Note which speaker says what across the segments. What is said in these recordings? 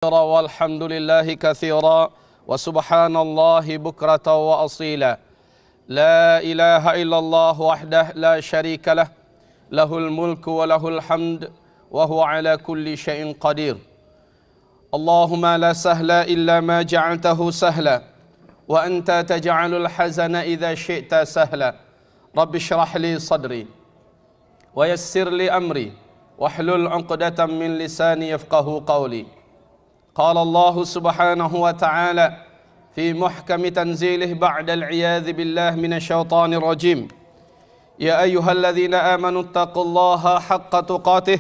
Speaker 1: والحمد لله كثيرا وسبحان الله بكرة وأصيلا لا إله إلا الله وحده لا شريك له له الملك وله الحمد وهو على كل شيء قدير اللهم لا سهل إلا ما جعلته سهلا وأنت تجعل الحزن إذا شئت سهلا رب اشرح لي صدري ويسر لي أمري واحلل عقدة من لساني يفقه قولي قال الله سبحانه وتعالى في محكم تنزيله بعد العياذ بالله من الشيطان الرجيم يا أيها الذين آمنوا اتقوا الله حق تقاته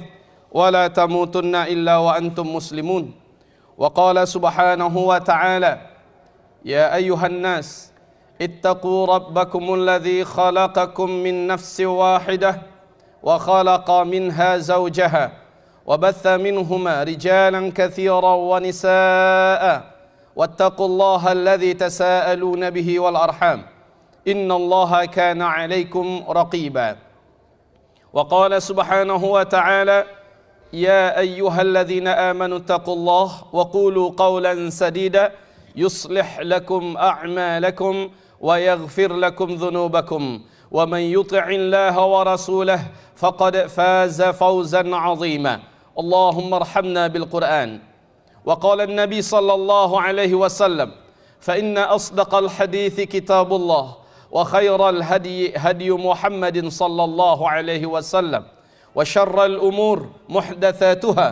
Speaker 1: ولا تموتن إلا وأنتم مسلمون وقال سبحانه وتعالى يا أيها الناس اتقوا ربكم الذي خلقكم من نفس واحدة وخلق منها زوجها وبث منهما رجالا كثيرا ونساء واتقوا الله الذي تساءلون به والأرحام إن الله كان عليكم رقيبا وقال سبحانه وتعالى يا أيها الذين آمنوا اتقوا الله وقولوا قولا سديدا يصلح لكم أعمالكم ويغفر لكم ذنوبكم ومن يطع الله ورسوله فقد فاز فوزا عظيما اللهم ارحمنا بالقرآن وقال النبي صلى الله عليه وسلم فإن أصدق الحديث كتاب الله وخير الهدي هدي محمد صلى الله عليه وسلم وشر الأمور محدثاتها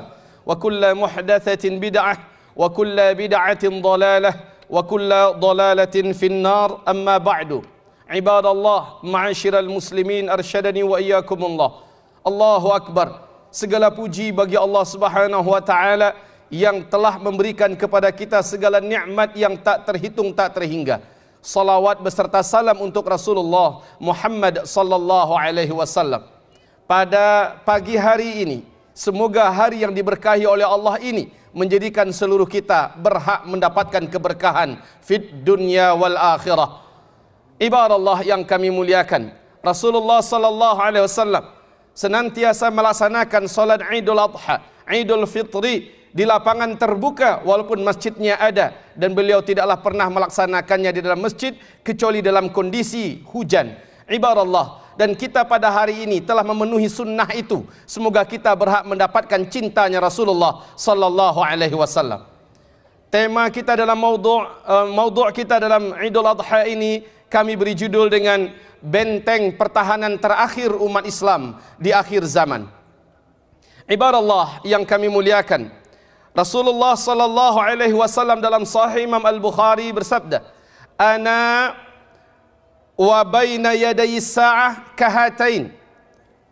Speaker 1: وكل محدثة بدعة وكل بدعة ضلالة وكل ضلالة في النار أما بعد عباد الله معاشر المسلمين أرشدني وإياكم الله الله أكبر. Segala puji bagi Allah Subhanahu wa taala yang telah memberikan kepada kita segala nikmat yang tak terhitung tak terhingga. Salawat beserta salam untuk Rasulullah Muhammad sallallahu alaihi wasallam. Pada pagi hari ini, semoga hari yang diberkahi oleh Allah ini menjadikan seluruh kita berhak mendapatkan keberkahan fid dunya wal akhirah. Ibadallah yang kami muliakan, Rasulullah sallallahu alaihi wasallam senantiasa melaksanakan solat Idul Adha, Idul Fitri di lapangan terbuka walaupun masjidnya ada, dan beliau tidaklah pernah melaksanakannya di dalam masjid kecuali dalam kondisi hujan. Ibadallah, dan kita pada hari ini telah memenuhi sunnah itu. Semoga kita berhak mendapatkan cintanya Rasulullah sallallahu alaihi wasallam. Tema kita dalam maudhu' kita dalam Idul Adha ini kami beri judul dengan benteng pertahanan terakhir umat Islam di akhir zaman. Ibadallah yang kami muliakan, Rasulullah sallallahu alaihi wasallam dalam Sahih Imam Al-Bukhari bersabda, "Ana wa baina yaday sa'ah kahatain."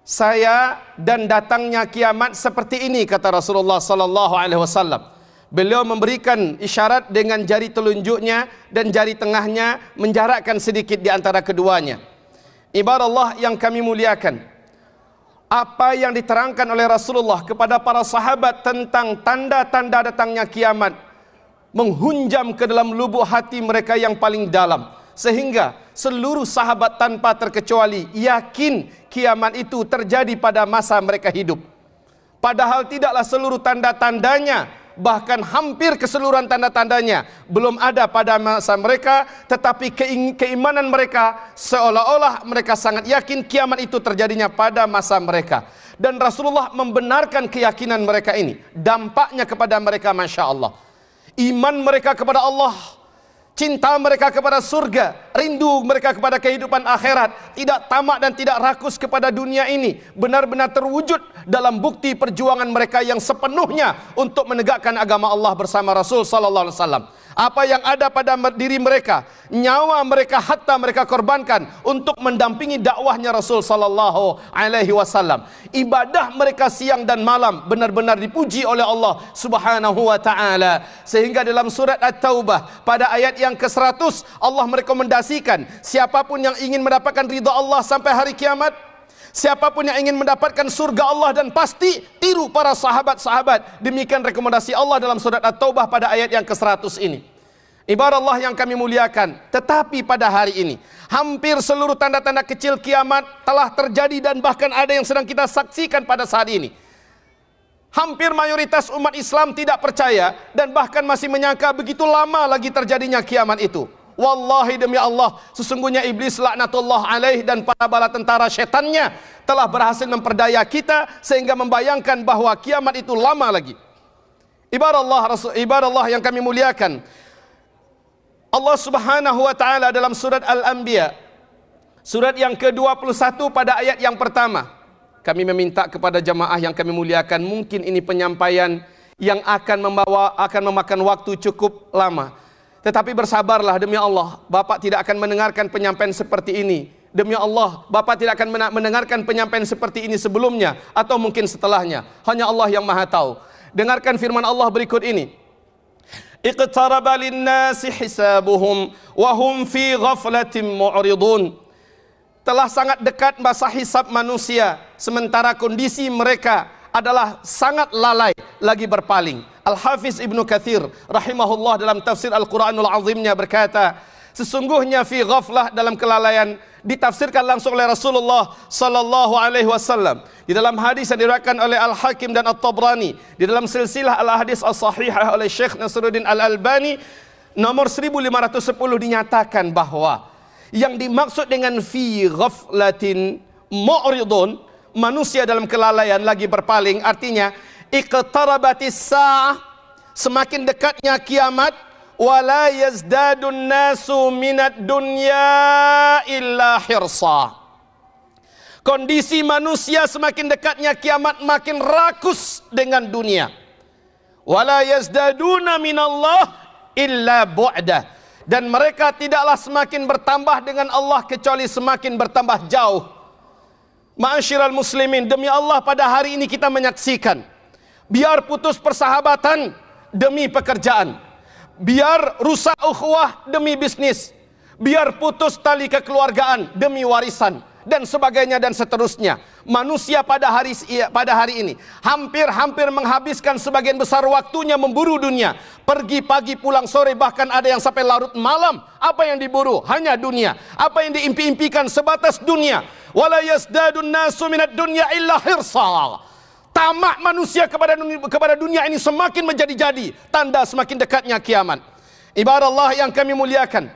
Speaker 1: Saya dan datangnya kiamat seperti ini, kata Rasulullah sallallahu alaihi wasallam. Beliau memberikan isyarat dengan jari telunjuknya dan jari tengahnya, menjarakkan sedikit di antara keduanya. Ibadallah yang kami muliakan, apa yang diterangkan oleh Rasulullah kepada para sahabat tentang tanda-tanda datangnya kiamat menghunjam ke dalam lubuk hati mereka yang paling dalam, sehingga seluruh sahabat tanpa terkecuali yakin kiamat itu terjadi pada masa mereka hidup. Padahal tidaklah seluruh tanda-tandanya, bahkan hampir keseluruhan tanda-tandanya belum ada pada masa mereka, tetapi keimanan mereka seolah-olah mereka sangat yakin kiamat itu terjadinya pada masa mereka. Dan Rasulullah membenarkan keyakinan mereka ini. Dampaknya kepada mereka, Masya Allah, iman mereka kepada Allah, cinta mereka kepada surga, rindu mereka kepada kehidupan akhirat, tidak tamak dan tidak rakus kepada dunia ini, benar-benar terwujud dalam bukti perjuangan mereka yang sepenuhnya untuk menegakkan agama Allah bersama Rasul sallallahu alaihi wasallam. Apa yang ada pada diri mereka, nyawa mereka hatta mereka korbankan untuk mendampingi dakwahnya Rasul sallallahu alaihi wasallam. Ibadah mereka siang dan malam benar-benar dipuji oleh Allah Subhanahu wa taala. Sehingga dalam surat At-Taubah pada ayat yang ke-100 Allah merekomendasikan siapapun yang ingin mendapatkan ridha Allah sampai hari kiamat, siapapun yang ingin mendapatkan surga Allah, dan pasti tiru para sahabat-sahabat. Demikian rekomendasi Allah dalam surat At-Taubah pada ayat yang ke-100 ini. Ibadallah yang kami muliakan, tetapi pada hari ini hampir seluruh tanda-tanda kecil kiamat telah terjadi dan bahkan ada yang sedang kita saksikan pada saat ini. Hampir mayoritas umat Islam tidak percaya dan bahkan masih menyangka begitu lama lagi terjadinya kiamat itu. Wallahi demi Allah, sesungguhnya iblis laknatullah alaih dan para bala tentara setannya telah berhasil memperdaya kita sehingga membayangkan bahwa kiamat itu lama lagi. Ibarat Allah yang kami muliakan, Allah Subhanahu wa taala dalam surat Al-Anbiya, surat yang ke-21 pada ayat yang pertama. Kami meminta kepada jamaah yang kami muliakan, mungkin ini penyampaian yang akan memakan waktu cukup lama. Tetapi bersabarlah demi Allah, Bapak tidak akan mendengarkan penyampaian seperti ini. Demi Allah, Bapak tidak akan mendengarkan penyampaian seperti ini sebelumnya atau mungkin setelahnya. Hanya Allah yang Maha tahu. Dengarkan firman Allah berikut ini. Iqtaraba lin-nasi hisabuhum wa hum fi ghaflatin mu'ridun. Telah sangat dekat masa hisab manusia, sementara kondisi mereka adalah sangat lalai lagi berpaling. Al-Hafiz Ibnu Katsir rahimahullah dalam tafsir Al-Quranul Azimnya berkata, sesungguhnya fi ghaflah dalam kelalaian ditafsirkan langsung oleh Rasulullah sallallahu alaihi wasallam di dalam hadis yang diriwayatkan oleh Al-Hakim dan At-Tabrani di dalam silsilah Al-Hadis As-Sahihah oleh Syekh Nasruddin Al-Albani nomor 1510 dinyatakan bahwa yang dimaksud dengan fi ghaflatin mu'ridun, manusia dalam kelalaian lagi berpaling, artinya iqtarabatis sa'ah, semakin dekatnya kiamat, wala yazdadun nasu minad dunya illa hirsa. Kondisi manusia semakin dekatnya kiamat makin rakus dengan dunia. Wala yazdaduna minallah illa bu'dah. Dan mereka tidaklah semakin bertambah dengan Allah kecuali semakin bertambah jauh. Ma'asyiral muslimin, demi Allah pada hari ini kita menyaksikan, biar putus persahabatan demi pekerjaan, biar rusak ukhuwah demi bisnis, biar putus tali kekeluargaan demi warisan, dan sebagainya dan seterusnya. Manusia pada hari ini hampir menghabiskan sebagian besar waktunya memburu dunia. Pergi pagi pulang sore, bahkan ada yang sampai larut malam. Apa yang diburu? Hanya dunia. Apa yang diimpi-impikan? Sebatas dunia. Wala yazdadun nasu minad dunya illa hirsa. Tamak manusia kepada dunia ini semakin menjadi-jadi, tanda semakin dekatnya kiamat. Ibarat Allah yang kami muliakan,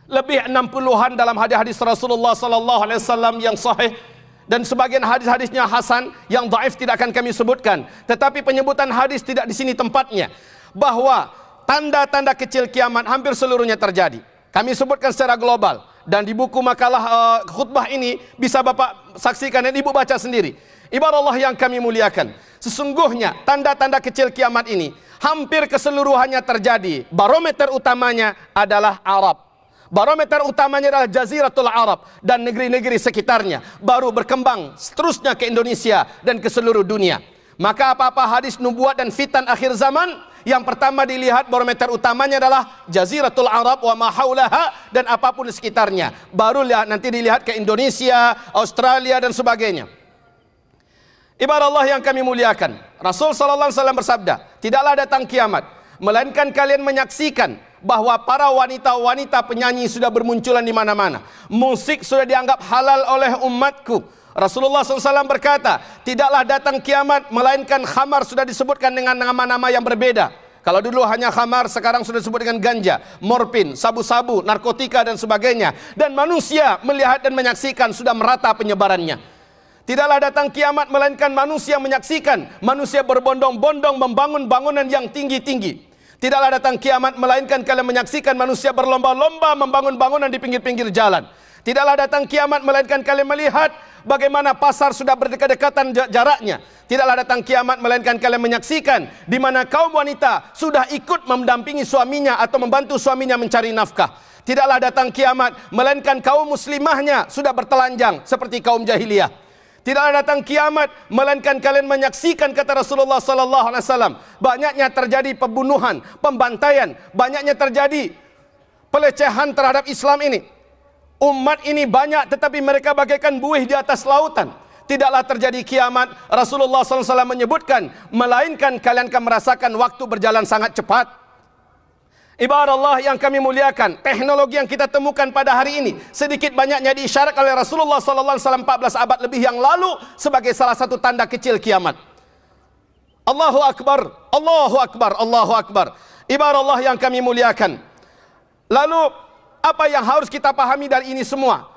Speaker 1: lebih 60-an dalam hadis-hadis Rasulullah sallallahu alaihi wasallam yang sahih, dan sebagian hadis-hadisnya hasan, yang dhaif tidak akan kami sebutkan. Tetapi penyebutan hadis tidak di sini tempatnya, bahwa tanda-tanda kecil kiamat hampir seluruhnya terjadi. Kami sebutkan secara global, dan di buku makalah khutbah ini bisa Bapak saksikan dan Ibu baca sendiri. Ibarat Allah yang kami muliakan, sesungguhnya tanda-tanda kecil kiamat ini hampir keseluruhannya terjadi. Barometer utamanya adalah Arab. Barometer utamanya adalah Jaziratul Arab dan negeri-negeri sekitarnya, baru berkembang seterusnya ke Indonesia dan ke seluruh dunia. Maka apa-apa hadis nubuat dan fitan akhir zaman, yang pertama dilihat barometer utamanya adalah Jaziratul Arab wa ma haulaha dan apapun di sekitarnya. Baru nanti dilihat ke Indonesia, Australia dan sebagainya. Ibarat Allah yang kami muliakan, Rasul sallallahu alaihi wasallam bersabda, tidaklah datang kiamat melainkan kalian menyaksikan bahwa para wanita-wanita penyanyi sudah bermunculan di mana-mana. Musik sudah dianggap halal oleh umatku. Rasulullah SAW berkata, tidaklah datang kiamat melainkan khamar sudah disebutkan dengan nama-nama yang berbeda. Kalau dulu hanya khamar, sekarang sudah disebut dengan ganja, morfin, sabu-sabu, narkotika dan sebagainya. Dan manusia melihat dan menyaksikan sudah merata penyebarannya. Tidaklah datang kiamat melainkan manusia menyaksikan manusia berbondong-bondong membangun bangunan yang tinggi-tinggi. Tidaklah datang kiamat melainkan kalian menyaksikan manusia berlomba-lomba membangun bangunan di pinggir-pinggir jalan. Tidaklah datang kiamat melainkan kalian melihat bagaimana pasar sudah berdekat-dekatan jaraknya. Tidaklah datang kiamat melainkan kalian menyaksikan di mana kaum wanita sudah ikut mendampingi suaminya atau membantu suaminya mencari nafkah. Tidaklah datang kiamat melainkan kaum muslimahnya sudah bertelanjang seperti kaum jahiliyah. Tidaklah datang kiamat melainkan kalian menyaksikan, kata Rasulullah sallallahu alaihi wasallam, banyaknya terjadi pembunuhan, pembantaian, banyaknya terjadi pelecehan terhadap Islam ini. Umat ini banyak tetapi mereka bagaikan buih di atas lautan. Tidaklah terjadi kiamat, Rasulullah sallallahu alaihi wasallam menyebutkan, melainkan kalian akan merasakan waktu berjalan sangat cepat. Ibarat Allah yang kami muliakan, teknologi yang kita temukan pada hari ini sedikit banyaknya diisyarat oleh Rasulullah sallallahu alaihi wasallam 14 abad lebih yang lalu sebagai salah satu tanda kecil kiamat. Allahu Akbar, Allahu Akbar, Allahu Akbar. Ibarat Allah yang kami muliakan. Lalu apa yang harus kita pahami dari ini semua?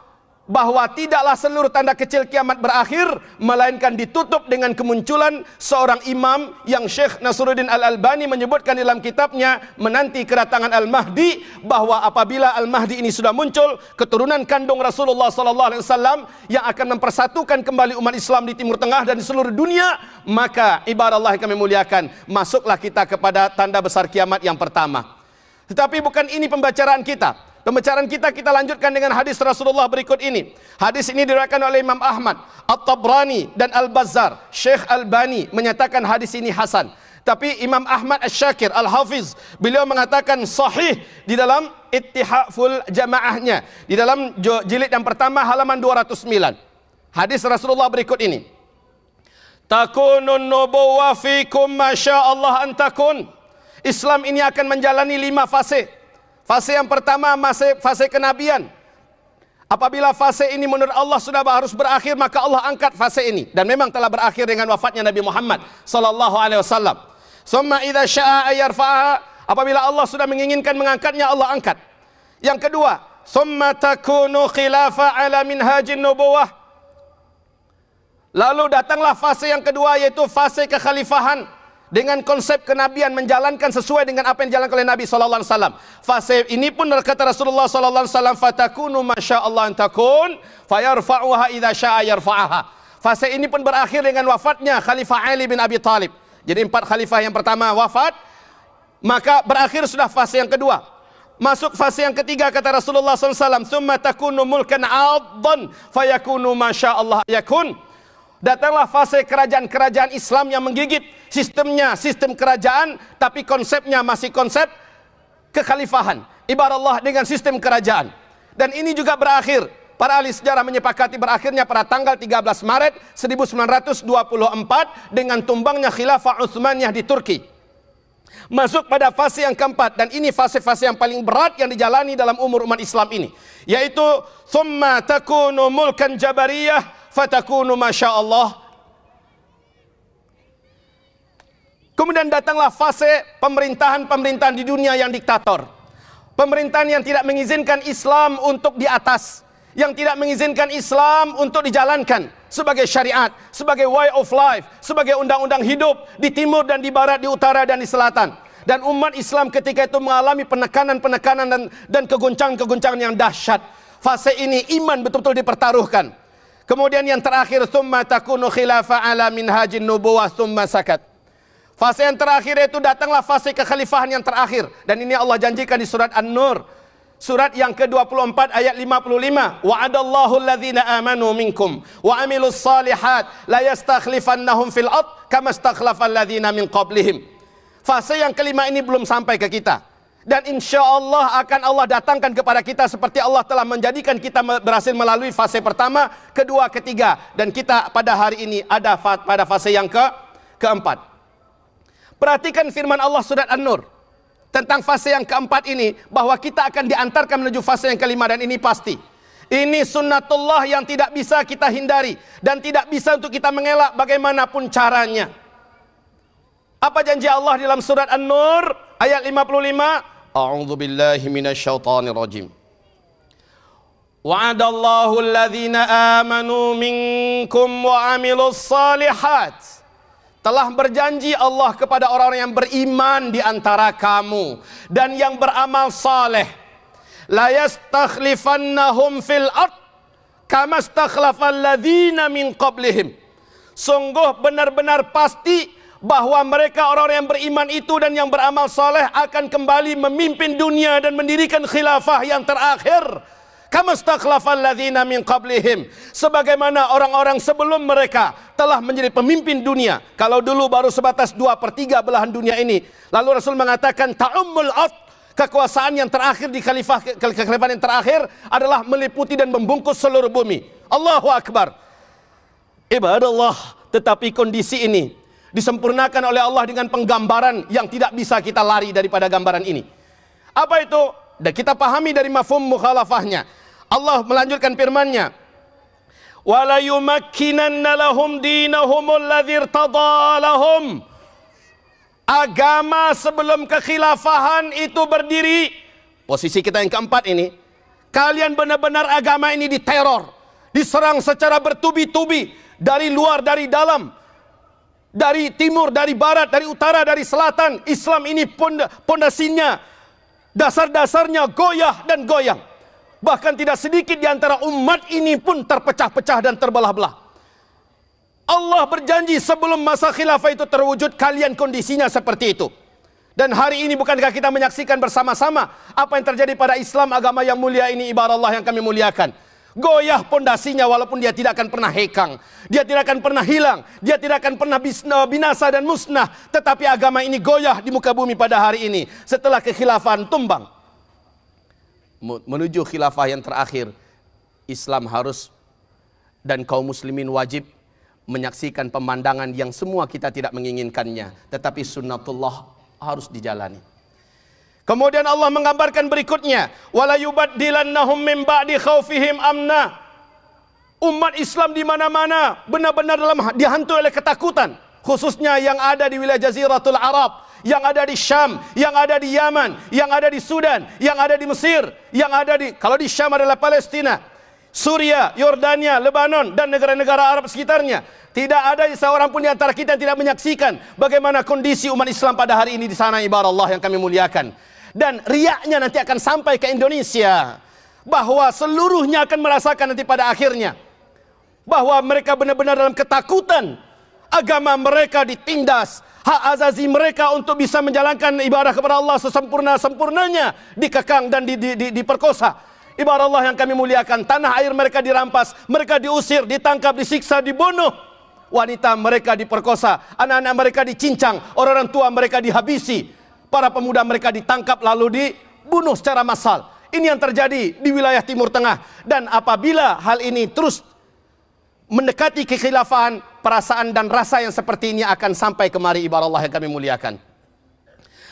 Speaker 1: Bahwa tidaklah seluruh tanda kecil kiamat berakhir, melainkan ditutup dengan kemunculan seorang imam yang Syekh Nasruddin Al-Albani menyebutkan dalam kitabnya Menanti Kedatangan Al-Mahdi, bahwa apabila Al-Mahdi ini sudah muncul, keturunan kandung Rasulullah SAW yang akan mempersatukan kembali umat Islam di Timur Tengah dan di seluruh dunia, maka ibarat Allah yang kami muliakan, masuklah kita kepada tanda besar kiamat yang pertama. Tetapi bukan ini pembicaraan kita. Pembicaraan kita lanjutkan dengan hadis Rasulullah berikut ini. Hadis ini diriwayatkan oleh Imam Ahmad, At-Tabrani dan Al-Bazzar. Syekh Albani menyatakan hadis ini hasan. Tapi Imam Ahmad Asy-Syakir Al-Hafiz, beliau mengatakan sahih di dalam Ittihaful Jamaahnya, di dalam jilid yang pertama halaman 209. Hadis Rasulullah berikut ini. Takunun nubuwah fikum masyaallah an takun. Islam ini akan menjalani 5 fase. Fase yang pertama, fase kenabian. Apabila fase ini menurut Allah sudah harus berakhir, maka Allah angkat fase ini. Dan memang telah berakhir dengan wafatnya Nabi Muhammad sallallahu alaihi wasallam. Summa idza syaa'a yarfa'aha. Apabila Allah sudah menginginkan mengangkatnya, Allah angkat. Yang kedua, summa takunu khilafa ala minhajin nubuwah. Lalu datanglah fase yang kedua, yaitu fase kekhalifahan. Dengan konsep kenabian, menjalankan sesuai dengan apa yang dijalankan oleh Nabi SAW. Fase ini pun kata Rasulullah SAW, fatakunu masyaallah antakun, fayarfa'uha idza syaa yarfa'aha. Fase ini pun berakhir dengan wafatnya Khalifah Ali bin Abi Thalib. Jadi 4 khalifah yang pertama wafat, maka berakhir sudah fase yang kedua. Masuk fase yang ketiga kata Rasulullah SAW, thumma takunu mulkan 'addan fayakunu masyaallah yakun. Datanglah fase kerajaan-kerajaan Islam yang menggigit. Sistemnya sistem kerajaan, tapi konsepnya masih konsep kekhalifahan. Ibarat Allah dengan sistem kerajaan. Dan ini juga berakhir, para ahli sejarah menyepakati berakhirnya pada tanggal 13 Maret 1924 dengan tumbangnya Khilafah Utsmaniyah di Turki. Masuk pada fase yang keempat, dan ini fase-fase yang paling berat yang dijalani dalam umur umat Islam ini, yaitu thumma takunu mulkan jabariyah fatakunu masyaallah. Kemudian datanglah fase pemerintahan di dunia yang diktator. Pemerintahan yang tidak mengizinkan Islam untuk di atas, yang tidak mengizinkan Islam untuk dijalankan sebagai syariat, sebagai way of life, sebagai undang-undang hidup di timur dan di barat, di utara dan di selatan. Dan umat Islam ketika itu mengalami penekanan dan keguncangan-keguncangan yang dahsyat. Fase ini iman betul-betul dipertaruhkan. Kemudian yang terakhir, thumma takunu khilafa ala minhajin nubuwah thumma sakat. Fase yang terakhir itu datanglah fase kekhalifahan yang terakhir. Dan ini Allah janjikan di surat An-Nur, surat yang ke-24 ayat 55. Wa'adallahu alladhina amanu minkum wa amilus salihat la yastakhlifannahum fil ard kama istakhlafal ladzina min qablihim. Fase yang kelima ini belum sampai ke kita. Dan insya Allah akan Allah datangkan kepada kita seperti Allah telah menjadikan kita berhasil melalui fase pertama, kedua, ketiga. Dan kita pada hari ini ada pada fase yang keempat. Perhatikan firman Allah surat An-Nur tentang fase yang keempat ini, bahwa kita akan diantarkan menuju fase yang kelima, dan ini pasti. Ini sunnatullah yang tidak bisa kita hindari dan tidak bisa untuk kita mengelak bagaimanapun caranya. Apa janji Allah dalam surat An-Nur ayat 55? A'udzu billahi minasyaitonir rajim. Wa'adallahu alladhina amanu minkum wa amilus salihat. Telah berjanji Allah kepada orang-orang yang beriman di antara kamu dan yang beramal saleh. La yastakhlifannahum fil ard kama istakhlafal ladzina min qablihim. Sungguh benar-benar pasti bahwa mereka orang-orang yang beriman itu dan yang beramal saleh akan kembali memimpin dunia dan mendirikan khilafah yang terakhir. Kama istakhlafal ladzina min qablihim, sebagaimana orang-orang sebelum mereka telah menjadi pemimpin dunia. Kalau dulu baru sebatas 2/3 belahan dunia ini, lalu Rasul mengatakan ta'ummul ard, kekuasaan yang terakhir di kekhilafan yang terakhir adalah meliputi dan membungkus seluruh bumi. Allahu Akbar. Ibadallah, tetapi kondisi ini disempurnakan oleh Allah dengan penggambaran yang tidak bisa kita lari daripada gambaran ini. Apa itu? Dan kita pahami dari mafhum mukhalafahnya. Allah melanjutkan firman-Nya, "Wala yumakkinanna lahum dinahum alladzi irtada lahum
Speaker 2: Agama sebelum kekhilafahan itu berdiri. Posisi kita yang keempat ini. Kalian benar-benar agama ini diteror, diserang secara bertubi-tubi, dari luar, dari dalam, dari timur, dari barat, dari utara, dari selatan. Islam ini pondasinya, dasar-dasarnya goyah dan goyang. Bahkan tidak sedikit di antara umat ini pun terpecah-pecah dan terbelah-belah. Allah berjanji sebelum masa khilafah itu terwujud, kalian kondisinya seperti itu. Dan hari ini bukankah kita menyaksikan bersama-sama apa yang terjadi pada Islam, agama yang mulia ini, ibarat Allah yang kami muliakan. Goyah pondasinya walaupun dia tidak akan pernah hekang. Dia tidak akan pernah hilang. Dia tidak akan pernah binasa dan musnah. Tetapi agama ini goyah di muka bumi pada hari ini. Setelah kekhilafahan tumbang. Menuju khilafah yang terakhir, Islam harus dan kaum muslimin wajib menyaksikan pemandangan yang semua kita tidak menginginkannya. Tetapi sunnatullah harus dijalani. Kemudian Allah menggambarkan berikutnya, wala yubaddilannahum min ba'di khaufihim amna. Umat Islam di mana-mana benar-benar dihantui oleh ketakutan, khususnya yang ada di wilayah Jaziratul Arab, yang ada di Syam, yang ada di Yaman, yang ada di Sudan, yang ada di Mesir, yang ada di, kalau di Syam adalah Palestina, Suria, Yordania, Lebanon dan negara-negara Arab sekitarnya. Tidak ada seorang pun di antara kita yang tidak menyaksikan bagaimana kondisi umat Islam pada hari ini di sana, ibarat Allah yang kami muliakan. Dan riaknya nanti akan sampai ke Indonesia, bahwa seluruhnya akan merasakan nanti pada akhirnya bahwa mereka benar-benar dalam ketakutan, agama mereka ditindas, hak azazi mereka untuk bisa menjalankan ibadah kepada Allah sesempurna-sempurnanya dikekang dan diperkosa. Ibarat Allah yang kami muliakan, tanah air mereka dirampas, mereka diusir, ditangkap, disiksa, dibunuh. Wanita mereka diperkosa, anak-anak mereka dicincang, orang-orang tua mereka dihabisi, para pemuda mereka ditangkap lalu dibunuh secara massal. Ini yang terjadi di wilayah Timur Tengah. Dan apabila hal ini terus mendekati kekhilafahan, perasaan dan rasa yang seperti ini akan sampai kemari, ibarat Allah yang kami muliakan.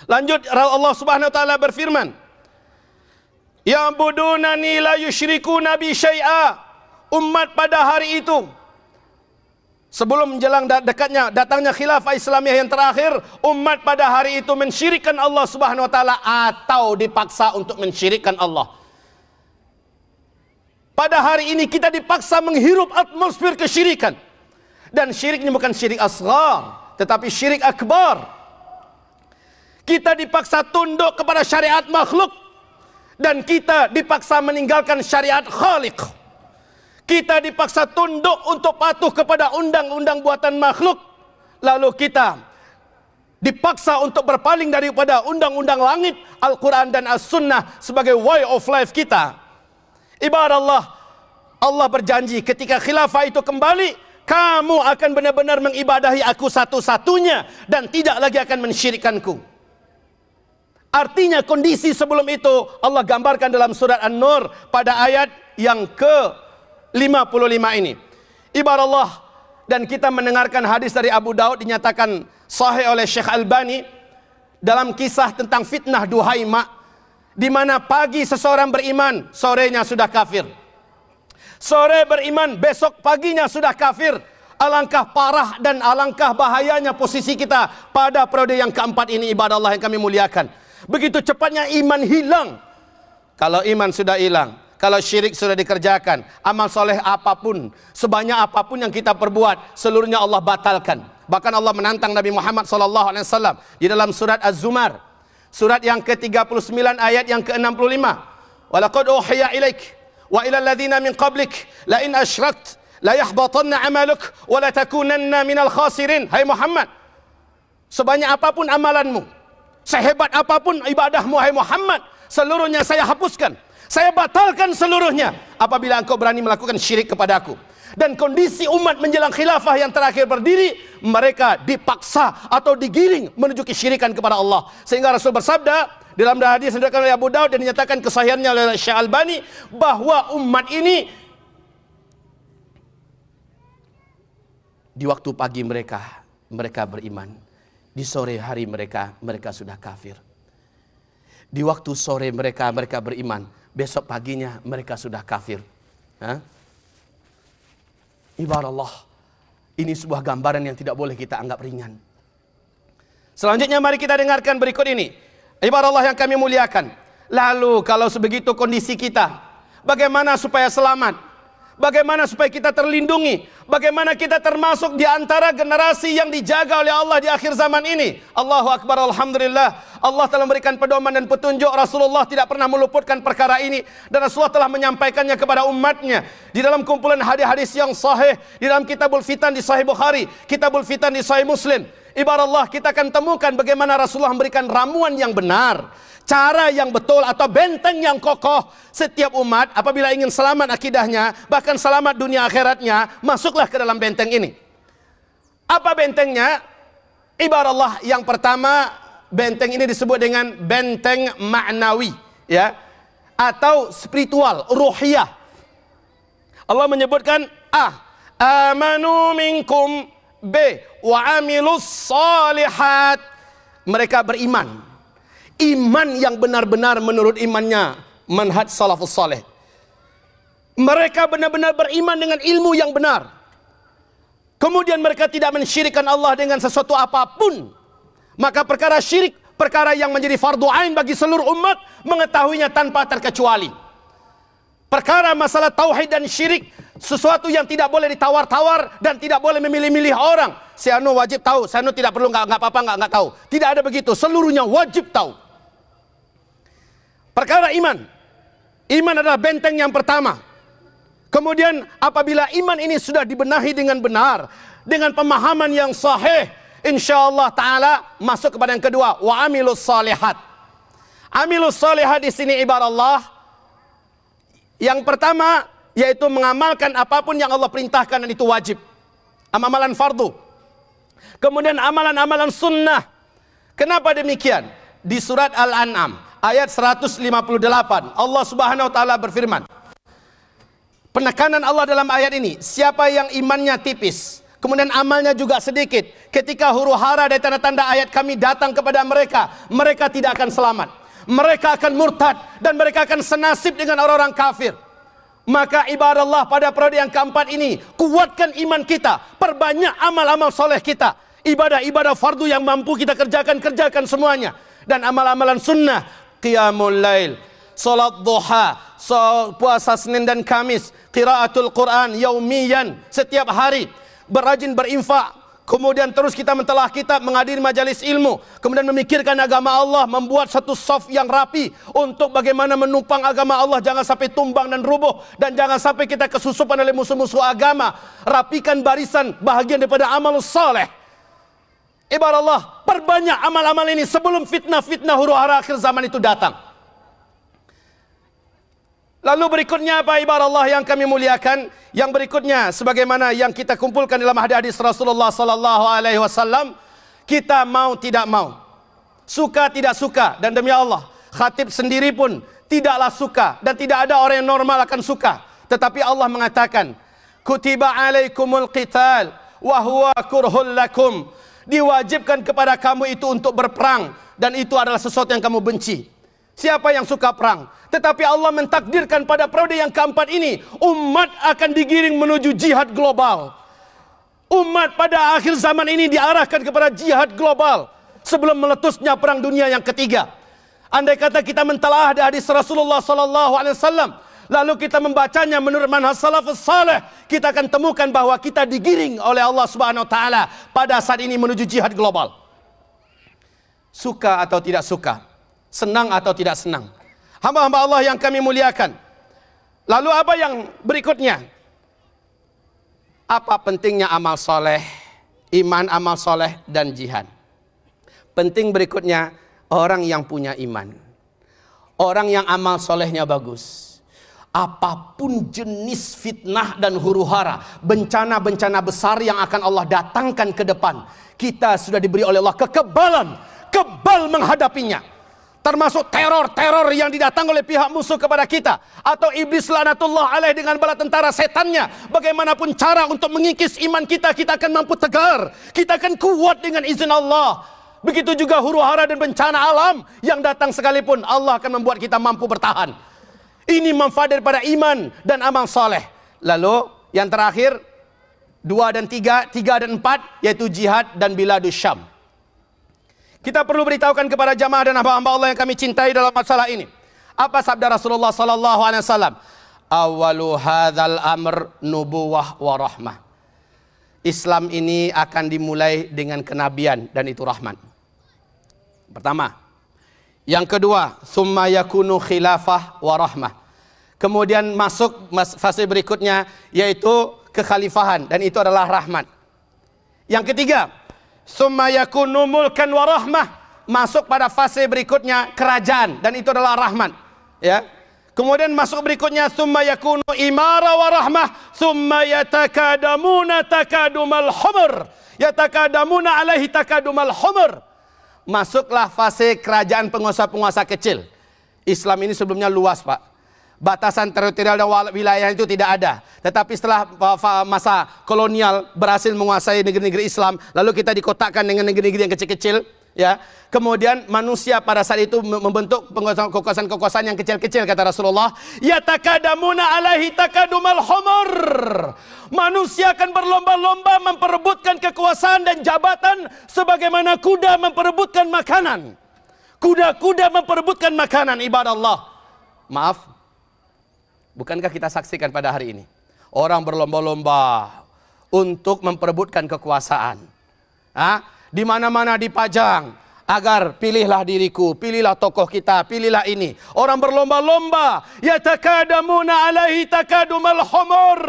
Speaker 2: Lanjut, Allah Subhanahu wa taala berfirman, ya'budunani la yusyrikuna bi syai'a. Umat pada hari itu, sebelum menjelang datangnya khilafah Islamiyah yang terakhir, umat pada hari itu mensyirikkan Allah Subhanahu wa taala atau dipaksa untuk mensyirikkan Allah. Pada hari ini kita dipaksa menghirup atmosfer kesyirikan. Dan syirik ini bukan syirik asghar, tetapi syirik akbar. Kita dipaksa tunduk kepada syariat makhluk, dan kita dipaksa meninggalkan syariat Khaliq. Kita dipaksa tunduk untuk patuh kepada undang-undang buatan makhluk. Lalu kita dipaksa untuk berpaling daripada undang-undang langit, Al-Quran dan As-Sunnah sebagai way of life kita. Ibarat Allah berjanji ketika khilafah itu kembali, kamu akan benar-benar mengibadahi aku satu-satunya dan tidak lagi akan mensyirikkanku. Artinya kondisi sebelum itu Allah gambarkan dalam surat An-Nur pada ayat yang ke-55 ini. Ibarat Allah, dan kita mendengarkan hadis dari Abu Daud dinyatakan sahih oleh Syekh Albani dalam kisah tentang fitnah Duhaima, di mana pagi seseorang beriman, sorenya sudah kafir. Sore beriman, besok paginya sudah kafir. Alangkah parah dan alangkah bahayanya posisi kita pada periode yang keempat ini, ibadah Allah yang kami muliakan. Begitu cepatnya iman hilang. Kalau iman sudah hilang, kalau syirik sudah dikerjakan, amal soleh apapun, sebanyak apapun yang kita perbuat, seluruhnya Allah batalkan. Bahkan Allah menantang Nabi Muhammad SAW di dalam surat Az-Zumar, surat yang ke-39 ayat yang ke-65. Walaqad uhiya ilaik wa ila alladhina min qablik la in asyrakt la yahbatanna amaluk wa la takunanna minal khasirin. Hai Muhammad, sebanyak apapun amalanmu, sehebat apapun ibadahmu, hai Muhammad, seluruhnya saya hapuskan, saya batalkan seluruhnya apabila engkau berani melakukan syirik kepadaku. Dan kondisi umat menjelang khilafah yang terakhir berdiri, mereka dipaksa atau digiring menuju kesyirikan kepada Allah. Sehingga Rasul bersabda dalam hadis yang diriwayatkan oleh Abu Daud dan dinyatakan kesahihannya oleh Syekh Albani, bahwa umat ini di waktu pagi mereka beriman, di sore hari mereka sudah kafir. Di waktu sore mereka beriman, besok paginya mereka sudah kafir. Ibarat Allah, ini sebuah gambaran yang tidak boleh kita anggap ringan. Selanjutnya mari kita dengarkan berikut ini. Ibarat Allah yang kami muliakan. Lalu kalau sebegitu kondisi kita, bagaimana supaya selamat? Bagaimana supaya kita terlindungi? Bagaimana kita termasuk di antara generasi yang dijaga oleh Allah di akhir zaman ini? Allahu Akbar, Alhamdulillah. Allah telah memberikan pedoman dan petunjuk. Rasulullah tidak pernah meluputkan perkara ini. Dan Rasulullah telah menyampaikannya kepada umatnya. Di dalam kumpulan hadis-hadis yang sahih. Di dalam Kitabul Fitan di Sahih Bukhari. Kitabul Fitan di Sahih Muslim. Ibarat Allah, kita akan temukan bagaimana Rasulullah memberikan ramuan yang benar, cara yang betul atau benteng yang kokoh. Setiap umat apabila ingin selamat akidahnya, bahkan selamat dunia akhiratnya, masuklah ke dalam benteng ini. Apa bentengnya? Ibarat Allah, yang pertama, benteng ini disebut dengan benteng ma'nawi, ya, atau spiritual, ruhiyah. Allah menyebutkan amanu minkum wa amilus salihat. Mereka beriman. Iman yang benar-benar menurut imannya manhaj salafus saleh. Mereka benar-benar beriman dengan ilmu yang benar. Kemudian mereka tidak mensyirikkan Allah dengan sesuatu apapun. Maka perkara syirik, perkara yang menjadi fardu ain bagi seluruh umat, mengetahuinya tanpa terkecuali. Perkara masalah tauhid dan syirik, sesuatu yang tidak boleh ditawar-tawar dan tidak boleh memilih-milih orang. Si anu wajib tahu, si anu tidak perlu, nggak apa-apa, nggak tahu. Tidak ada begitu, seluruhnya wajib tahu. Perkara iman. Iman adalah benteng yang pertama. Kemudian apabila iman ini sudah dibenahi dengan benar, dengan pemahaman yang sahih, insyaallah taala masuk kepada yang kedua, wa amilus salihat. Amilus salihat di sini ibarat Allah. Yang pertama yaitu mengamalkan apapun yang Allah perintahkan dan itu wajib. Amalan fardu. Kemudian amalan-amalan sunnah. Kenapa demikian? Di surat Al-An'am ayat 158 Allah Subhanahu wa taala berfirman. Penekanan Allah dalam ayat ini, siapa yang imannya tipis, kemudian amalnya juga sedikit, ketika huru-hara dari tanda-tanda ayat kami datang kepada mereka, mereka tidak akan selamat. Mereka akan murtad dan mereka akan senasib dengan orang-orang kafir. Maka ibarat Allah pada periode yang keempat ini, kuatkan iman kita, perbanyak amal-amal soleh kita, ibadah-ibadah fardu yang mampu kita kerjakan semuanya, dan amal-amalan sunnah, qiyamul lail, salat duha, puasa Senin dan Kamis, qiraatul Quran yaumiyan, setiap hari, berajin berinfak. Kemudian terus kita mentelah kitab, menghadiri majalis ilmu, kemudian memikirkan agama Allah, membuat satu saf yang rapi untuk bagaimana menupang agama Allah jangan sampai tumbang dan rubuh, dan jangan sampai kita kesusupan oleh musuh-musuh agama. Rapikan barisan, bahagian daripada amal saleh. Ibarat Allah, perbanyak amal-amal ini sebelum fitnah-fitnah huru-hara akhir zaman itu datang. Lalu berikutnya apa ibarat Allah yang kami muliakan? Yang berikutnya sebagaimana yang kita kumpulkan dalam hadis Rasulullah sallallahu alaihi wasallam, kita mau tidak mau, suka tidak suka, dan demi Allah, khatib sendiri pun tidaklah suka dan tidak ada orang yang normal akan suka. Tetapi Allah mengatakan, kutiba alaikumul qital wa huwa kurhul lakum. Diwajibkan kepada kamu itu untuk berperang dan itu adalah sesuatu yang kamu benci. Siapa yang suka perang? Tetapi Allah mentakdirkan pada periode yang keempat ini, umat akan digiring menuju jihad global. Umat pada akhir zaman ini diarahkan kepada jihad global sebelum meletusnya perang dunia yang ketiga. Andai kata kita mentelaah hadis Rasulullah sallallahu alaihi wasallam, lalu kita membacanya menurut manhaj salafus saleh, kita akan temukan bahwa kita digiring oleh Allah Subhanahu wa taala pada saat ini menuju jihad global. Suka atau tidak suka, senang atau tidak senang, hamba-hamba Allah yang kami muliakan. Lalu apa yang berikutnya? Apa pentingnya amal soleh, iman, amal soleh, dan jihad? Penting berikutnya, orang yang punya iman, orang yang amal solehnya bagus, apapun jenis fitnah dan huru-hara, bencana-bencana besar yang akan Allah datangkan ke depan, kita sudah diberi oleh Allah kekebalan, kebal menghadapinya. Termasuk teror-teror yang didatang oleh pihak musuh kepada kita, atau iblis laknatullah alaih dengan bala tentara setannya. Bagaimanapun cara untuk mengikis iman kita, kita akan mampu tegar, kita akan kuat dengan izin Allah. Begitu juga huru-hara dan bencana alam yang datang sekalipun, Allah akan membuat kita mampu bertahan. Ini manfaat daripada iman dan amal soleh. Lalu yang terakhir, 2 dan 3, 3 dan 4, yaitu jihad dan biladus Syam. Kita perlu beritahukan kepada jamaah dan hamba-hamba Allah yang kami cintai dalam masalah ini. Apa sabda Rasulullah sallallahu alaihi wasallam? Awalu hadzal amr nubuwah wa rahmah. Islam ini akan dimulai dengan kenabian dan itu rahmat. Pertama. Yang kedua, summa yakunu khilafah wa rahmah. Kemudian masuk fase berikutnya yaitu kekhalifahan dan itu adalah rahmat. Yang ketiga, summa yakunu mulkan wa rahmah, masuk pada fase berikutnya kerajaan dan itu adalah rahmat, ya. Kemudian masuk berikutnya summa yakunu imara wa rahmah, summa yatakadamuna takadumal humur, yatakadamuna alaihi takadumal humur. Masuklah fase kerajaan penguasa-penguasa kecil. Islam ini sebelumnya luas, Pak. Batasan teritorial dan wilayah itu tidak ada. Tetapi setelah masa kolonial berhasil menguasai negeri-negeri Islam, lalu kita dikotakkan dengan negeri-negeri yang kecil-kecil, ya. Kemudian manusia pada saat itu membentuk kekuasaan-kekuasaan yang kecil-kecil, kata Rasulullah, yatakadamuna alaihi takadumal humur. Manusia akan berlomba-lomba memperebutkan kekuasaan dan jabatan sebagaimana kuda memperebutkan makanan. Kuda-kuda memperebutkan makanan, ibadah Allah. Maaf, bukankah kita saksikan pada hari ini orang berlomba-lomba untuk memperebutkan kekuasaan? Di mana-mana dipajang agar pilihlah diriku, pilihlah tokoh kita, pilihlah ini. Orang berlomba-lomba, yatakadamuna alaihi takadumal humur.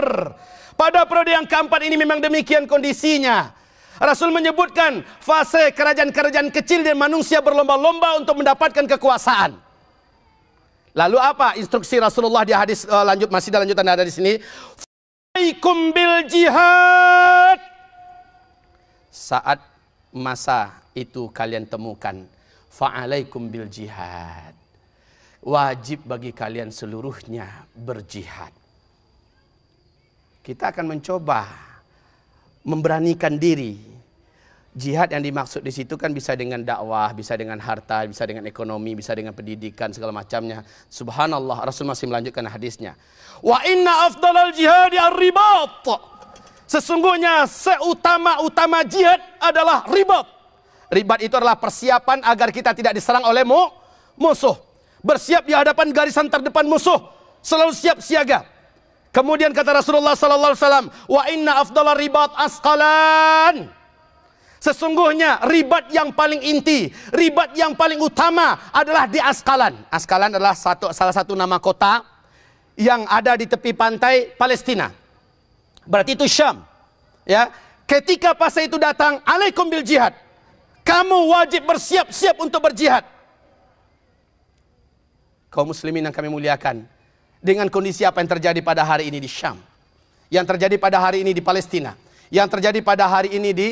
Speaker 2: Pada periode yang keempat ini memang demikian kondisinya. Rasul menyebutkan fase kerajaan-kerajaan kecil dan manusia berlomba-lomba untuk mendapatkan kekuasaan. Lalu apa instruksi Rasulullah di hadis masih ada lanjutan ada di sini. Faikum bil jihad. Saat masa itu kalian temukan fa'alaikum bil jihad. Wajib bagi kalian seluruhnya berjihad. Kita akan mencoba memberanikan diri. Jihad yang dimaksud di situ kan bisa dengan dakwah, bisa dengan harta, bisa dengan ekonomi, bisa dengan pendidikan segala macamnya. Subhanallah, Rasul masih melanjutkan hadisnya. Wa inna afdalal jihadi ar-ribat. Sesungguhnya seutama-utama jihad adalah ribat. Ribat itu adalah persiapan agar kita tidak diserang oleh musuh. Bersiap di hadapan garisan terdepan musuh, selalu siap siaga. Kemudian kata Rasulullah sallallahu alaihi wasallam, wa inna afdalar ribat asqalan. Sesungguhnya ribat yang paling inti, ribat yang paling utama adalah di Asqalan. Asqalan adalah salah satu nama kota yang ada di tepi pantai Palestina. Berarti itu Syam. Ya, ketika fase itu datang, alaikum bil jihad. Kamu wajib bersiap-siap untuk berjihad. Kaum muslimin yang kami muliakan, dengan kondisi apa yang terjadi pada hari ini di Syam, yang terjadi pada hari ini di Palestina, yang terjadi pada hari ini di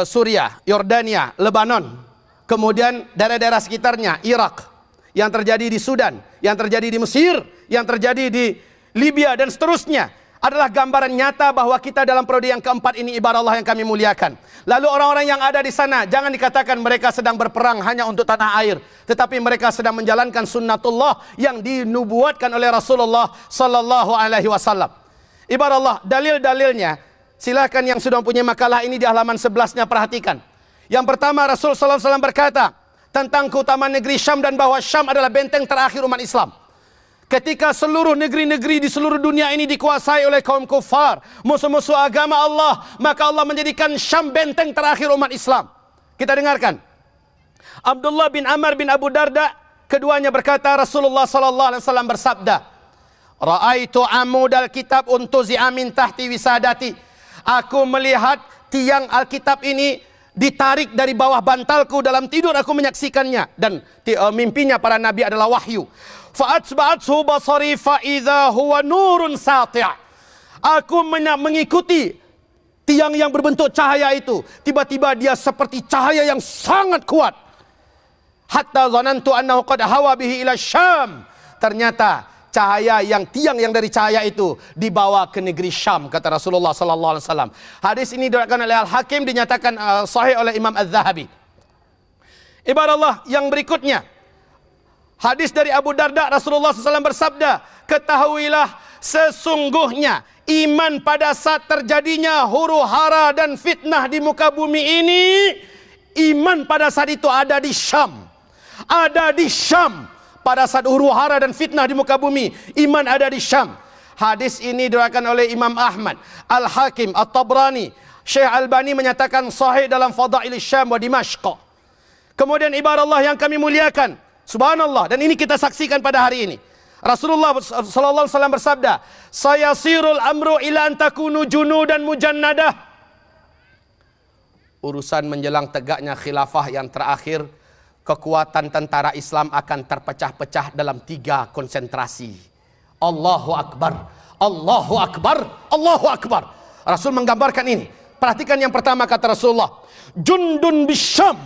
Speaker 2: Suriah, Yordania, Lebanon, kemudian daerah-daerah sekitarnya, Irak, yang terjadi di Sudan, yang terjadi di Mesir, yang terjadi di Libya dan seterusnya, adalah gambaran nyata bahwa kita dalam periode yang keempat ini, ibadah Allah yang kami muliakan. Lalu orang-orang yang ada di sana, jangan dikatakan mereka sedang berperang hanya untuk tanah air, tetapi mereka sedang menjalankan sunnatullah yang dinubuatkan oleh Rasulullah sallallahu alaihi wasallam. Ibadah Allah, dalil-dalilnya silakan yang sudah mempunyai makalah ini di halaman 11-nya perhatikan. Yang pertama, Rasul sallallahu alaihi wasallam berkata tentang keutamaan negeri Syam dan bahwa Syam adalah benteng terakhir umat Islam. Ketika seluruh negeri-negeri di seluruh dunia ini dikuasai oleh kaum kufar, musuh-musuh agama Allah, maka Allah menjadikan Syam benteng terakhir umat Islam. Kita dengarkan. Abdullah bin Amr bin Abu Darda, keduanya berkata, Rasulullah sallallahu alaihi wasallam bersabda, "Ra'aitu amudal kitab untuzi'a min tahti wisadati." Aku melihat tiang Alkitab ini ditarik dari bawah bantalku, dalam tidur aku menyaksikannya, dan mimpinya para nabi adalah wahyu. Fa'atba'athu basari fa'idha huwa nurun sati'. Aku mengikuti tiang yang berbentuk cahaya itu. Tiba-tiba dia seperti cahaya yang sangat kuat. Hatta zanantu annahu qad hawa bihi ila Syam. Ternyata cahaya tiang yang dari cahaya itu dibawa ke negeri Syam, kata Rasulullah sallallahu alaihi wasallam. Hadis ini diriwayatkan oleh Al-Hakim, dinyatakan sahih oleh Imam Az-Zahabi. Ibadah Allah yang berikutnya, hadis dari Abu Darda, Rasulullah SAW bersabda, ketahuilah sesungguhnya iman pada saat terjadinya huru-hara dan fitnah di muka bumi ini, iman pada saat itu ada di Syam. Ada di Syam. Pada saat huru-hara dan fitnah di muka bumi, iman ada di Syam. Hadis ini diriwayatkan oleh Imam Ahmad, Al-Hakim, At-Tabrani. Syekh Albani menyatakan sahih dalam Fadail Syam wa Dimashq. Kemudian ibarat Allah yang kami muliakan, subhanallah, dan ini kita saksikan pada hari ini. Rasulullah sallallahu alaihi wasallam bersabda, "Sayasirul amru ila an takunu junudan mujannadah." Urusan menjelang tegaknya khilafah yang terakhir, kekuatan tentara Islam akan terpecah-pecah dalam 3 konsentrasi. Allahu Akbar, Allahu Akbar, Allahu Akbar. Rasul menggambarkan ini. Perhatikan yang pertama kata Rasulullah, jundun bisyam.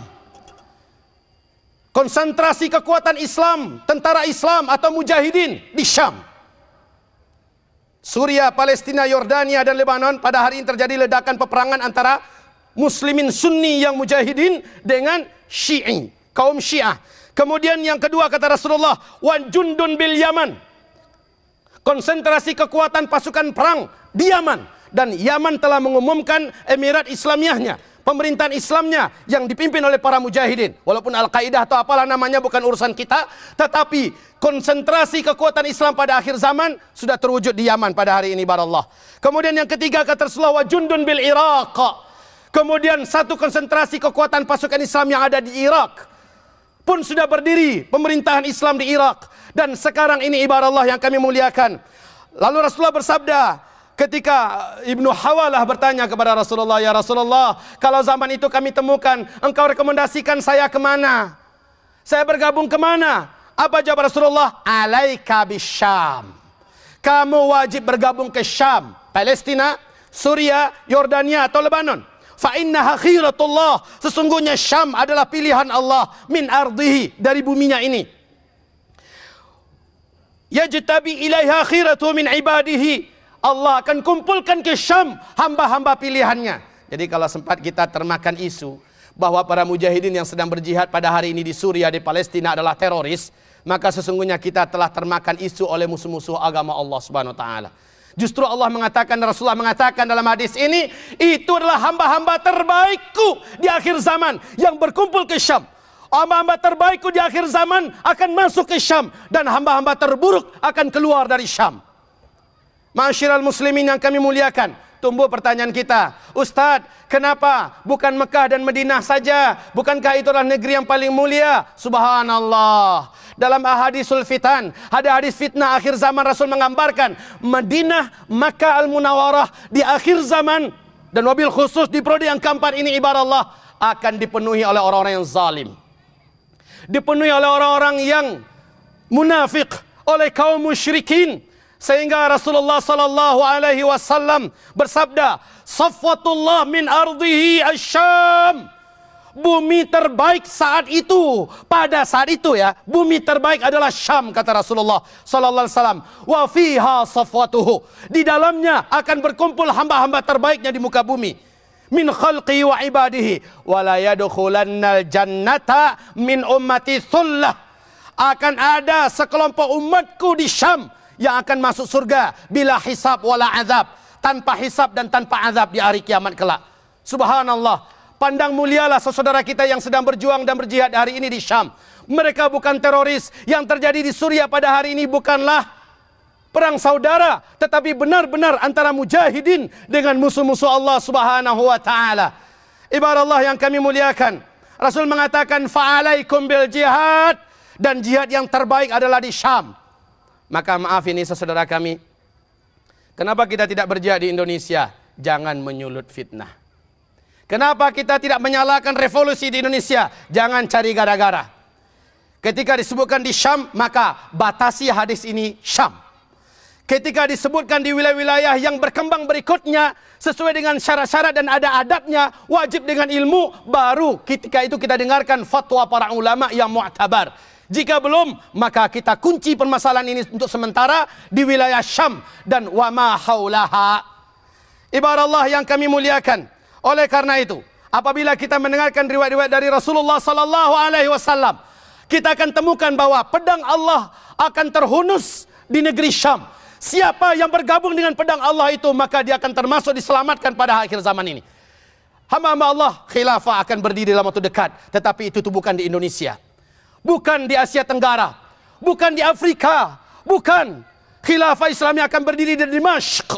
Speaker 2: Konsentrasi kekuatan Islam, tentara Islam atau mujahidin di Syam. Suria, Palestina, Yordania dan Lebanon, pada hari ini terjadi ledakan peperangan antara muslimin Sunni yang mujahidin dengan Syi'i, kaum Syiah. Kemudian yang kedua kata Rasulullah, wan jundun bil Yaman. Konsentrasi kekuatan pasukan perang di Yaman, dan Yaman telah mengumumkan Emirat Islamiyahnya, pemerintahan Islamnya yang dipimpin oleh para mujahidin. Walaupun Al-Qaeda atau apalah namanya bukan urusan kita, tetapi konsentrasi kekuatan Islam pada akhir zaman sudah terwujud di Yaman pada hari ini, barallah. Kemudian yang ketiga kata Rasulullah, wa jundun bil Iraq. Kemudian satu konsentrasi kekuatan pasukan Islam yang ada di Irak pun sudah berdiri pemerintahan Islam di Irak. Dan sekarang ini ibarat Allah yang kami muliakan. Lalu Rasulullah bersabda, ketika Ibnu Hawalah bertanya kepada Rasulullah, ya Rasulullah, kalau zaman itu kami temukan, engkau rekomendasikan saya kemana? Saya bergabung kemana? Apa jawab Rasulullah? Alaika bisyam. Kamu wajib bergabung ke Syam, Palestina, Suria, Yordania atau Lebanon. Fa innaha khiratullah. Sesungguhnya Syam adalah pilihan Allah min ardihi, dari buminya ini. Yajtabi ilaiha khiratu min ibadihi. Allah akan kumpulkan ke Syam hamba-hamba pilihannya. Jadi kalau sempat kita termakan isu bahwa para mujahidin yang sedang berjihad pada hari ini di Suria, di Palestina adalah teroris, maka sesungguhnya kita telah termakan isu oleh musuh-musuh agama Allah Subhanahu wa taala. Justru Allah mengatakan, Rasulullah mengatakan dalam hadis ini, itu adalah hamba-hamba terbaikku di akhir zaman yang berkumpul ke Syam. Hamba-hamba terbaikku di akhir zaman akan masuk ke Syam, dan hamba-hamba terburuk akan keluar dari Syam. Ma'asyiral muslimin yang kami muliakan, tumbuh pertanyaan kita, Ustadz, kenapa bukan Mekah dan Madinah saja? Bukankah itu adalah negeri yang paling mulia? Subhanallah. Dalam ahadisul fitan, ada hadis fitnah akhir zaman, Rasul menggambarkan Madinah, Makkah Al-Munawwarah di akhir zaman, dan wabil khusus di periode yang keempat ini ibarat Allah, akan dipenuhi oleh orang-orang yang zalim, dipenuhi oleh orang-orang yang munafik, oleh kaum musyrikin. Sehingga Rasulullah sallallahu alaihi wasallam bersabda, "Safwatullah min ardihi asy-Syam." Bumi terbaik saat itu, pada saat itu ya, bumi terbaik adalah Syam, kata Rasulullah sallallahu alaihi wasallam. Wa fiha safwatuhu. Di dalamnya akan berkumpul hamba-hamba terbaiknya di muka bumi. Min khalqi wa ibadihi wa la yadkhulannal jannata min ummati thullah. Akan ada sekelompok umatku di Syam yang akan masuk surga bila hisab wala azab, tanpa hisab dan tanpa azab di hari kiamat kelak. Subhanallah. Pandang mulialah saudara kita yang sedang berjuang dan berjihad hari ini di Syam. Mereka bukan teroris. Yang terjadi di Suria pada hari ini bukanlah perang saudara, tetapi benar-benar antara mujahidin dengan musuh-musuh Allah Subhanahu wa taala. Ibarat Allah yang kami muliakan, Rasul mengatakan fa'alaikum bil jihad, dan jihad yang terbaik adalah di Syam. Maka maaf ini saudara kami, kenapa kita tidak berjihad di Indonesia? Jangan menyulut fitnah. Kenapa kita tidak menyalakan revolusi di Indonesia? Jangan cari gara-gara. Ketika disebutkan di Syam, maka batasi hadis ini Syam. Ketika disebutkan di wilayah-wilayah yang berkembang berikutnya, sesuai dengan syarat-syarat dan ada adabnya, wajib dengan ilmu, baru ketika itu kita dengarkan fatwa para ulama yang mu'tabar. Jika belum, maka kita kunci permasalahan ini untuk sementara di wilayah Syam dan wa ma haulaha. Ibarat Allah yang kami muliakan. Oleh karena itu, apabila kita mendengarkan riwayat-riwayat dari Rasulullah sallallahu alaihi wasallam, kita akan temukan bahwa pedang Allah akan terhunus di negeri Syam. Siapa yang bergabung dengan pedang Allah itu, maka dia akan termasuk diselamatkan pada akhir zaman ini. Hamba-hamba Allah, khilafah akan berdiri dalam waktu dekat. Tetapi itu bukan di Indonesia, bukan di Asia Tenggara, bukan di Afrika, bukan. Khilafah Islamiyah akan berdiri di Dimashq,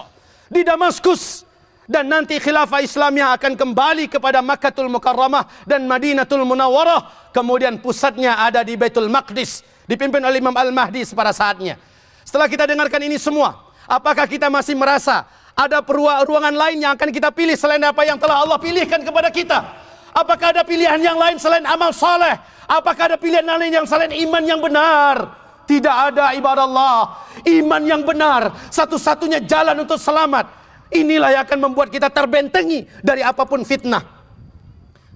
Speaker 2: di Damaskus. Dan nanti khilafah Islamiyah akan kembali kepada Makkatul Mukarramah dan Madinatul Munawwarah. Kemudian pusatnya ada di Baitul Maqdis, dipimpin oleh Imam Al-Mahdi pada saatnya. Setelah kita dengarkan ini semua, apakah kita masih merasa ada ruangan lain yang akan kita pilih selain apa yang telah Allah pilihkan kepada kita? Apakah ada pilihan yang lain selain amal saleh? Apakah ada pilihan lain yang selain iman yang benar? Tidak ada, ibadah Allah. Iman yang benar, satu-satunya jalan untuk selamat. Inilah yang akan membuat kita terbentengi dari apapun fitnah.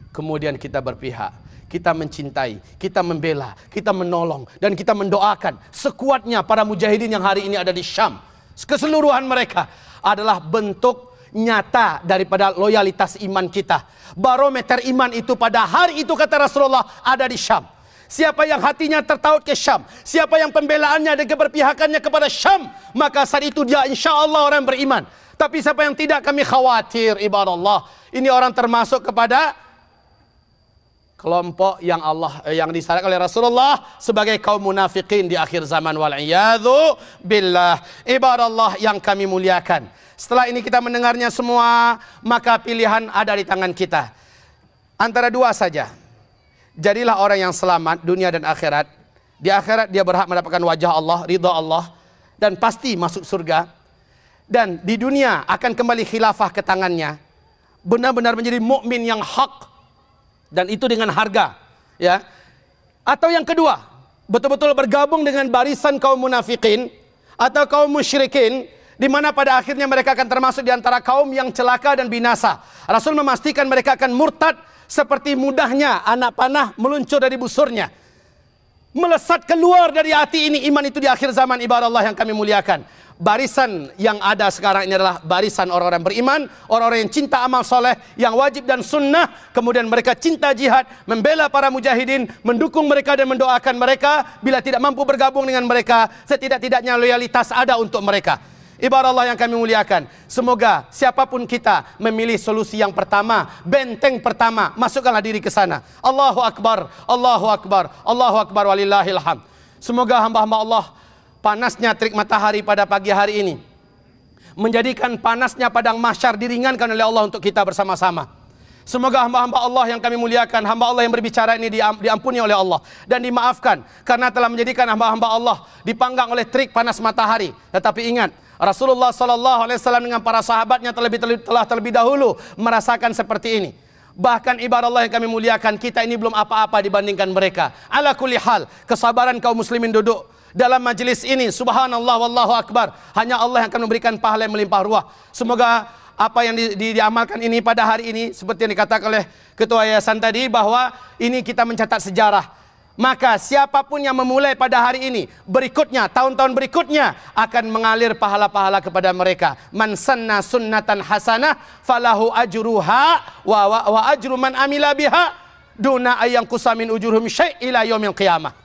Speaker 2: Kemudian kita berpihak, kita mencintai, kita membela, kita menolong, dan kita mendoakan sekuatnya para mujahidin yang hari ini ada di Syam. Keseluruhan mereka adalah bentuk nyata daripada loyalitas iman kita. Barometer iman itu pada hari itu, kata Rasulullah, ada di Syam. Siapa yang hatinya tertaut ke Syam, siapa yang pembelaannya dan keberpihakannya kepada Syam, maka saat itu dia insya Allah orang beriman. Tapi siapa yang tidak, kami khawatir, ibadah Allah, ini orang termasuk kepada kelompok yang disyaratkan oleh Rasulullah sebagai kaum munafikin di akhir zaman, wal'iyadzu billah. Ibadah Allah yang kami muliakan, setelah ini kita mendengarnya semua, maka pilihan ada di tangan kita. Antara dua saja. Jadilah orang yang selamat dunia dan akhirat. Di akhirat dia berhak mendapatkan wajah Allah, ridha Allah, dan pasti masuk surga. Dan di dunia akan kembali khilafah ke tangannya, benar-benar menjadi mukmin yang hak, dan itu dengan harga, ya. Atau yang kedua, betul-betul bergabung dengan barisan kaum munafikin atau kaum musyrikin, di mana pada akhirnya mereka akan termasuk di antara kaum yang celaka dan binasa. Rasul memastikan mereka akan murtad seperti mudahnya anak panah meluncur dari busurnya, melesat keluar dari hati ini. Iman itu di akhir zaman, ibadah Allah yang kami muliakan. Barisan yang ada sekarang ini adalah barisan orang-orang beriman, orang-orang yang cinta amal soleh, yang wajib dan sunnah. Kemudian mereka cinta jihad, membela para mujahidin, mendukung mereka dan mendoakan mereka. Bila tidak mampu bergabung dengan mereka, setidak-tidaknya loyalitas ada untuk mereka. Ibadah Allah yang kami muliakan, semoga siapapun kita memilih solusi yang pertama, benteng pertama, masukkanlah diri ke sana. Allahu Akbar, Allahu Akbar, Allahu Akbar, walillahil hamd. Semoga hamba-hamba Allah, panasnya terik matahari pada pagi hari ini menjadikan panasnya padang mahsyar diringankan oleh Allah untuk kita bersama-sama. Semoga hamba-hamba Allah yang kami muliakan, hamba Allah yang berbicara ini diampuni oleh Allah dan dimaafkan karena telah menjadikan hamba-hamba Allah dipanggang oleh terik panas matahari. Tetapi ingat, Rasulullah SAW dengan para sahabatnya telah terlebih dahulu merasakan seperti ini. Bahkan ibadah Allah yang kami muliakan, kita ini belum apa-apa dibandingkan mereka. Ala kulli hal, kesabaran kaum muslimin duduk dalam majlis ini, subhanallah wallahu akbar, hanya Allah yang akan memberikan pahala yang melimpah ruah. Semoga apa yang diamalkan ini pada hari ini, seperti yang dikatakan oleh ketua yayasan tadi, bahwa ini kita mencatat sejarah. Maka siapapun yang memulai pada hari ini, berikutnya, tahun-tahun berikutnya akan mengalir pahala-pahala kepada mereka. Man sanna sunnatan hasanah falahu ajruha wa ajru man amila biha duna ayang kusamin ujurhum syai' ila yaumil qiyamah.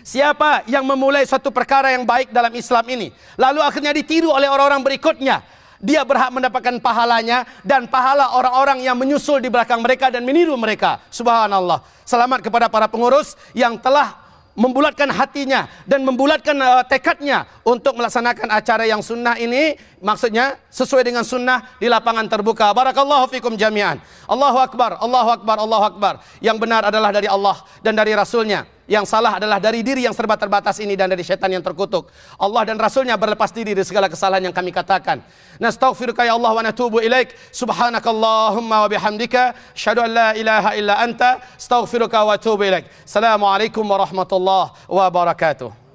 Speaker 2: Siapa yang memulai suatu perkara yang baik dalam Islam ini, lalu akhirnya ditiru oleh orang-orang berikutnya, dia berhak mendapatkan pahalanya dan pahala orang-orang yang menyusul di belakang mereka dan meniru mereka. Subhanallah. Selamat kepada para pengurus yang telah membulatkan hatinya dan membulatkan tekadnya untuk melaksanakan acara yang sunnah ini, maksudnya sesuai dengan sunnah di lapangan terbuka. Barakallahu fikum jami'an. Allahu Akbar, Allahu Akbar, Allahu Akbar. Yang benar adalah dari Allah dan dari Rasulnya. Yang salah adalah dari diri yang serba terbatas ini dan dari syaitan yang terkutuk. Allah dan Rasulnya berlepas diri dari segala kesalahan yang kami katakan. Nastaghfiruka ya Allah wa natubu ilaik. Subhanakallahumma wa bihamdika asyhadu an la ilaha illa anta astaghfiruka wa atubu ilaik. Assalamualaikum warahmatullahi wabarakatuh.